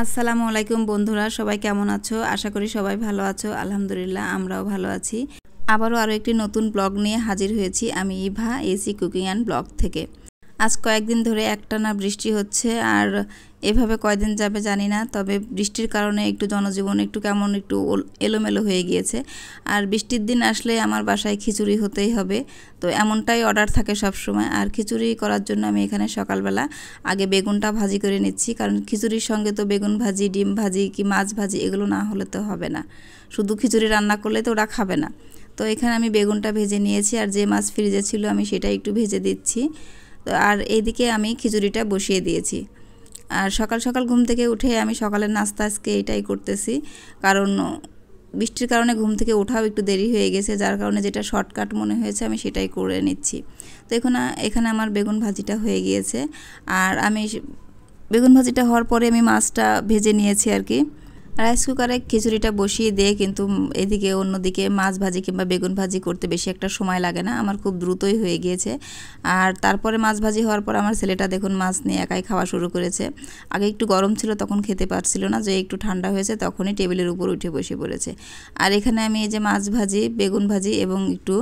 আসসালামু আলাইকুম বন্ধুরা, সবাই কেমন আছো? আশা করি সবাই ভালো আছো। আলহামদুলিল্লাহ আমরাও ভালো আছি। আবারও আরও একটি নতুন ব্লগ নিয়ে হাজির হয়েছি আমি Eva AC cooking and blog থেকে। আজ কয়েকদিন ধরে একটানা বৃষ্টি হচ্ছে, আর এভাবে কয়দিন যাবে জানি না। তবে বৃষ্টির কারণে একটু জনজীবন একটু কেমন একটু এলোমেলো হয়ে গিয়েছে। আর বৃষ্টির দিন আসলে আমার বাসায় খিচুড়ি হতেই হবে, তো এমনটাই অর্ডার থাকে সব সময়। আর খিচুড়ি করার জন্য আমি এখানে সকালবেলা আগে বেগুনটা ভাজি করে নিচ্ছি, কারণ খিচুড়ির সঙ্গে তো বেগুন ভাজি, ডিম ভাজি কি মাছ ভাজি এগুলো না হলে তো হবে না। শুধু খিচুড়ি রান্না করলে তো ওরা খাবে না। তো এখানে আমি বেগুনটা ভেজে নিয়েছি, আর যে মাছ ফ্রিজে ছিল আমি সেটা একটু ভেজে দিচ্ছি। তো আর এইদিকে আমি খিচুড়িটা বসিয়ে দিয়েছি। আর সকাল সকাল ঘুম থেকে উঠে আমি সকালের নাস্তা আজকে এটাই করতেছি, কারণ বৃষ্টির কারণে ঘুম থেকে ওঠাও একটু দেরি হয়ে গেছে, যার কারণে যেটা শর্টকাট মনে হয়েছে আমি সেটাই করে নিচ্ছি। তো এখানে আমার বেগুন ভাজিটা হয়ে গিয়েছে, আর আমি বেগুন ভাজিটা হওয়ার পরে আমি মাছটা ভেজে নিয়েছি আর কি। রাইস কুকারে খিচুড়িটা বসিয়ে দিয়ে কিন্তু এদিকে অন্যদিকে মাছ ভাজি কিংবা বেগুন ভাজি করতে বেশি একটা সময় লাগে না, আমার খুব দ্রুতই হয়ে গিয়েছে। আর তারপরে মাছ ভাজি হওয়ার পর আমার ছেলেটা দেখুন মাছ নিয়ে একাই খাওয়া শুরু করেছে। আগে একটু গরম ছিল তখন খেতে পারছিল না, যে একটু ঠান্ডা হয়েছে তখনই টেবিলের উপর উঠে বসে পড়েছে। আর এখানে আমি এই যে মাছ ভাজি, বেগুন ভাজি এবং একটু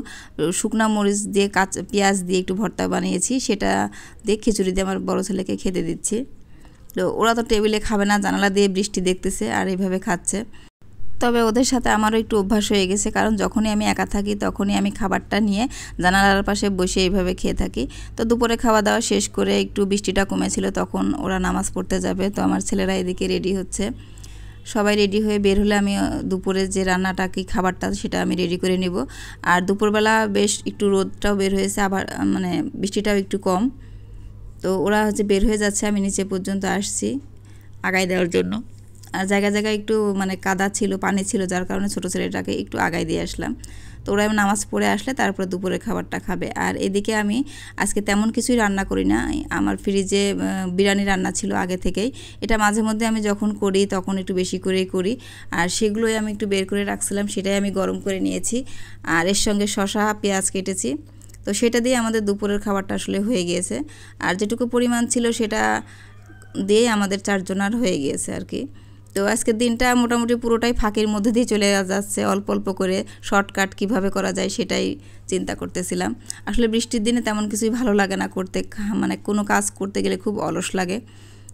শুকনা মরিচ দিয়ে পেঁয়াজ দিয়ে একটু ভর্তা বানিয়েছি, সেটা দিয়ে খিচুড়ি দিয়ে আমার বড় ছেলেকে খেতে দিচ্ছি। তো ওরা তো টেবিলে খাবে না, জানালা দিয়ে বৃষ্টি দেখতেছে আর এইভাবে খাচ্ছে। তবে ওদের সাথে আমারও একটু অভ্যাস হয়ে গেছে, কারণ যখনই আমি একা থাকি তখনই আমি খাবারটা নিয়ে জানালার পাশে বসে এইভাবে খেয়ে থাকি। তো দুপুরে খাওয়া দাওয়া শেষ করে একটু বৃষ্টিটা কমেছিল, তখন ওরা নামাজ পড়তে যাবে। তো আমার ছেলেরা এদিকে রেডি হচ্ছে, সবাই রেডি হয়ে বের হলে আমি দুপুরে যে রান্নাটা কি খাবারটা সেটা আমি রেডি করে নিব। আর দুপুরবেলা বেশ একটু রোদটাও বের হয়েছে, আবার মানে বৃষ্টিটাও একটু কম। তো ওরা বের হয়ে যাচ্ছে, আমি নিচে পর্যন্ত আসছি আগায় দেওয়ার জন্য। আর জায়গায় জায়গায় একটু মানে কাদা ছিল, পানি ছিল, যার কারণে ছোটো ছেলেটাকে একটু আগায় দিয়ে আসলাম। তো ওরা নামাজ পড়ে আসলে তারপরে দুপুরের খাবারটা খাবে। আর এদিকে আমি আজকে তেমন কিছুই রান্না করি না, আমার ফ্রিজে বিরিয়ানি রান্না ছিল আগে থেকেই। এটা মাঝে মধ্যে আমি যখন করি তখন একটু বেশি করেই করি, আর সেগুলোই আমি একটু বের করে রাখছিলাম, সেটাই আমি গরম করে নিয়েছি। আর এর সঙ্গে শসা পেঁয়াজ কেটেছি, তো সেটা দিয়ে আমাদের দুপুরের খাবারটা আসলে হয়ে গিয়েছে। আর যেটুকু পরিমাণ ছিল সেটা দিয়ে আমাদের চারজনার হয়ে গিয়েছে আর কি। তো আজকের দিনটা মোটামুটি পুরোটাই ফাঁকির মধ্যে দিয়ে চলে যাচ্ছে, অল্প অল্প করে শর্টকাট কিভাবে করা যায় সেটাই চিন্তা করতেছিলাম। আসলে বৃষ্টির দিনে তেমন কিছুই ভালো লাগে না করতে, মানে কোনো কাজ করতে গেলে খুব অলস লাগে।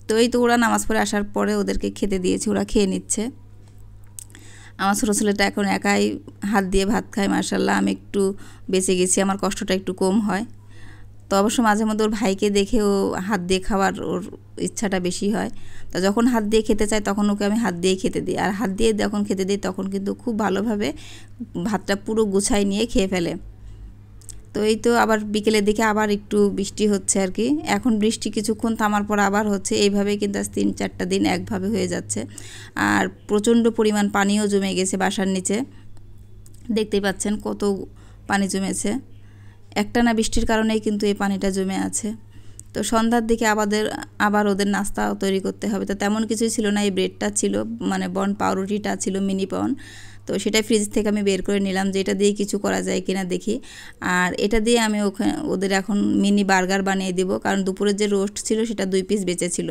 তো এই তো ওরা নামাজ পড়ে আসার পরে ওদেরকে খেতে দিয়েছি, ওরা খেয়ে নিচ্ছে। আমার ছোটো ছেলেটা এখন একাই হাত দিয়ে ভাত খায়, মাশাআল্লাহ। আমি একটু বেঁচে গেছি, আমার কষ্টটা একটু কম হয়। তো অবশ্য মাঝে মধ্যে ওর ভাইকে দেখে ও হাত দিয়ে খাওয়ার ওর ইচ্ছাটা বেশি হয়। তো যখন হাত দিয়ে খেতে চায় তখন ওকে আমি হাত দিয়ে খেতে দিই, আর হাত দিয়ে যখন খেতে দিই তখন কিন্তু খুব ভালোভাবে ভাতটা পুরো গুছাই নিয়ে খেয়ে ফেলে। তো এই তো আবার বিকেলের দিকে আবার একটু বৃষ্টি হচ্ছে আর কি। এখন বৃষ্টি কিছুক্ষণ থামার পর আবার হচ্ছে, এইভাবেই কিন্তু আজ 3-4টা দিন একভাবে হয়ে যাচ্ছে। আর প্রচণ্ড পরিমাণ পানিও জমে গেছে বাসার নিচে, দেখতেই পাচ্ছেন কত পানি জমেছে। একটানা বৃষ্টির কারণেই কিন্তু এই পানিটা জমে আছে। তো সন্ধ্যার দিকে আবার ওদের নাস্তা তৈরি করতে হবে। তো তেমন কিছুই ছিল না, এই ব্রেডটা ছিল, মানে বন পাউরুটিটা ছিল, মিনি পন। তো সেটাই ফ্রিজ থেকে আমি বের করে নিলাম যে এটা দিয়ে কিছু করা যায় কিনা দেখি। আর এটা দিয়ে আমি ওদের এখন মিনি বার্গার বানিয়ে দিব, কারণ দুপুরের যে রোস্ট ছিল সেটা 2 পিস বেঁচে ছিল।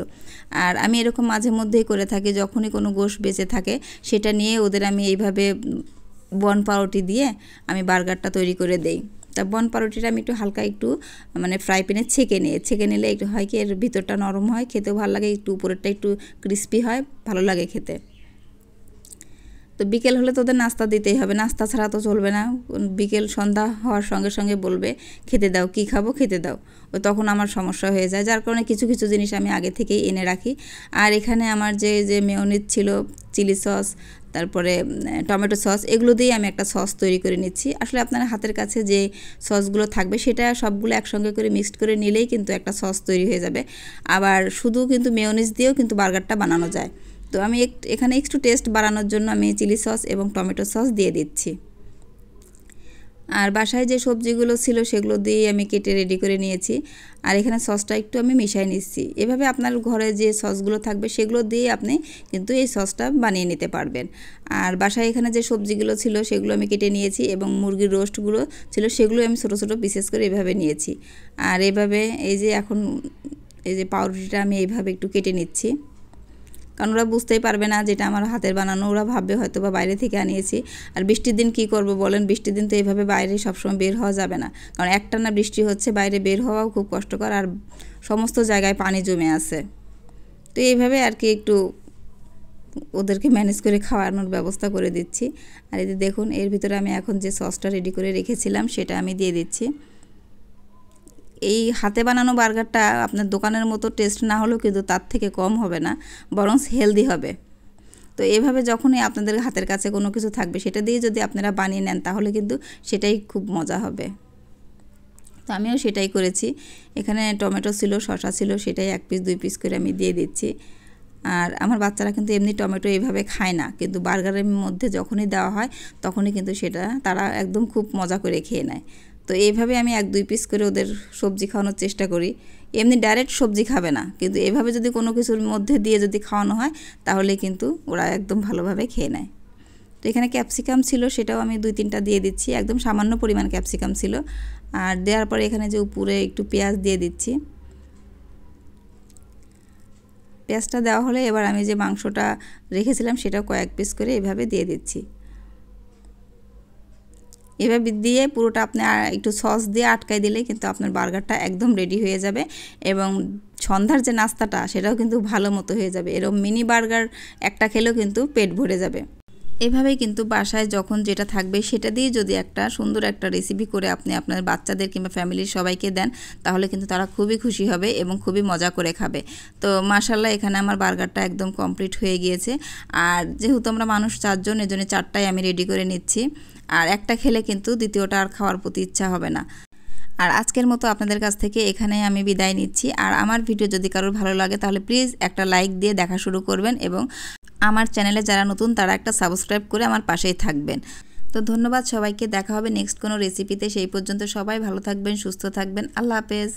আর আমি এরকম মাঝে মধ্যেই করে থাকি, যখনই কোনো গোশত বেঁচে থাকে সেটা নিয়ে ওদের আমি এইভাবে বন পাউরুটি দিয়ে আমি বার্গারটা তৈরি করে দেই। তা বন পাউরুটিটা আমি একটু হালকা একটু মানে ফ্রাই প্যানে ছেঁকে নিলে একটু হয় কি এর ভিতরটা নরম হয়, খেতেও ভালো লাগে, একটু উপরেরটা একটু ক্রিস্পি হয়, ভালো লাগে খেতে। তো বিকেল হলে তোদের নাস্তা দিতেই হবে, নাস্তা ছাড়া তো চলবে না। বিকেল সন্ধ্যা হওয়ার সঙ্গে সঙ্গে বলবে খেতে দাও, কি খাবো খেতে দাও। ও তখন আমার সমস্যা হয়ে যায়, যার কারণে কিছু কিছু জিনিস আমি আগে থেকেই এনে রাখি। আর এখানে আমার যে মেয়োনিজ ছিল, চিলি সস, তারপরে টমেটো সস, এগুলো দিয়ে আমি একটা সস তৈরি করে নিচ্ছি। আসলে আপনার হাতের কাছে যে সসগুলো থাকবে সেটা সবগুলো একসঙ্গে করে মিক্সড করে নিলেই কিন্তু একটা সস তৈরি হয়ে যাবে। আবার শুধু কিন্তু মেয়োনিজ দিয়েও কিন্তু বার্গারটা বানানো যায়। তো আমি এখানে একটু টেস্ট বাড়ানোর জন্য আমি চিলি সস এবং টমেটো সস দিয়ে দিচ্ছি। আর বাসায় যে সবজিগুলো ছিল সেগুলো দিয়ে আমি কেটে রেডি করে নিয়েছি, আর এখানে সসটা একটু আমি মিশিয়ে নিচ্ছি। এভাবে আপনার ঘরে যে সসগুলো থাকবে সেগুলো দিয়ে আপনি কিন্তু এই সসটা বানিয়ে নিতে পারবেন। আর বাসায় এখানে যে সবজিগুলো ছিল সেগুলো আমি কেটে নিয়েছি, এবং মুরগির রোস্টগুলো ছিল সেগুলো আমি ছোটো ছোটো পিসেস করে এভাবে নিয়েছি। আর এভাবে এই যে এখন এই যে পাউরুটিটা আমি এইভাবে একটু কেটে নিচ্ছি। কারণ ওরা বুঝতেই পারবে না যেটা আমার হাতের বানানো, ওরা ভাববে হয়তো বা বাইরে থেকে আনিয়েছি। আর বৃষ্টির দিন কি করব বলেন, বৃষ্টির দিন তো এইভাবে বাইরে সবসময় বের হওয়া যাবে না, কারণ একটানা বৃষ্টি হচ্ছে, বাইরে বের হওয়াও খুব কষ্টকর, আর সমস্ত জায়গায় পানি জমে আছে। তো এইভাবে আর কি একটু ওদেরকে ম্যানেজ করে খাওয়ানোর ব্যবস্থা করে দিচ্ছি। আর এই যে দেখুন, এর ভিতরে আমি এখন যে সসটা রেডি করে রেখেছিলাম সেটা আমি দিয়ে দিচ্ছি। এই হাতে বানানো বার্গারটা আপনার দোকানের মতো টেস্ট না হলেও কিন্তু তার থেকে কম হবে না, বরং হেলদি হবে। তো এভাবে যখনই আপনাদের হাতের কাছে কোনো কিছু থাকবে সেটা দিয়ে যদি আপনারা বানিয়ে নেন তাহলে কিন্তু সেটাই খুব মজা হবে। তো আমিও সেটাই করেছি। এখানে টমেটো ছিল, শসা ছিল, সেটাই 1 পিস 2 পিস করে আমি দিয়ে দিচ্ছি। আর আমার বাচ্চারা কিন্তু এমনি টমেটো এইভাবে খায় না, কিন্তু বার্গারের মধ্যে যখনই দেওয়া হয় তখনই কিন্তু সেটা তারা একদম খুব মজা করে খেয়ে নেয়। তো এইভাবে আমি 1-2 পিস করে ওদের সবজি খাওয়ানোর চেষ্টা করি। এমনি ডাইরেক্ট সবজি খাবে না, কিন্তু এভাবে যদি কোনো কিছুর মধ্যে দিয়ে যদি খাওয়ানো হয় তাহলে কিন্তু ওরা একদম ভালোভাবে খেয়ে নেয়। তো এখানে ক্যাপসিকাম ছিল, সেটাও আমি 2-3টা দিয়ে দিচ্ছি, একদম সামান্য পরিমাণ ক্যাপসিকাম ছিল। আর দেওয়ার পরে এখানে যে উপরে একটু পেঁয়াজ দিয়ে দিচ্ছি। পেঁয়াজটা দেওয়া হলে এবার আমি যে মাংসটা রেখেছিলাম সেটাও কয়েক পিস করে এভাবে দিয়ে দিচ্ছি। এভাবে দিয়ে পুরোটা আপনি একটু সস দিয়ে আটকাই দিলে কিন্তু আপনার বার্গারটা একদম রেডি হয়ে যাবে, এবং সন্ধ্যার যে নাস্তাটা সেটাও কিন্তু ভালো মতো হয়ে যাবে। এরকম মিনি বার্গার একটা খেলেও কিন্তু পেট ভরে যাবে। এভাবেই কিন্তু বাসায় যখন যেটা থাকবে সেটা দিয়ে যদি একটা সুন্দর একটা রেসিপি করে আপনি আপনার বাচ্চাদের কিংবা ফ্যামিলির সবাইকে দেন তাহলে কিন্তু তারা খুবই খুশি হবে এবং খুবই মজা করে খাবে। তো মাশাআল্লাহ, এখানে আমার বার্গারটা একদম কমপ্লিট হয়ে গিয়েছে। আর যেহেতু আমরা মানুষ 4 জন, এজন্য 4টাই আমি রেডি করে নিচ্ছি। আর একটা খেলে কিন্তু দ্বিতীয়টা আর খাওয়ার প্রতি ইচ্ছা হবে না। আর আজকের মতো আপনাদের কাছ থেকে এখানেই আমি বিদায় নিচ্ছি। আর আমার ভিডিও যদি কারোর ভালো লাগে তাহলে প্লিজ একটা লাইক দিয়ে দেখা শুরু করবেন, এবং আমার চ্যানেলে যারা নতুন তারা একটা সাবস্ক্রাইব করে আমার পাশেই থাকবেন। তো ধন্যবাদ সবাইকে, দেখা হবে নেক্সট কোনো রেসিপিতে। সেই পর্যন্ত সবাই ভালো থাকবেন, সুস্থ থাকবেন। আল্লাহ হাফেজ।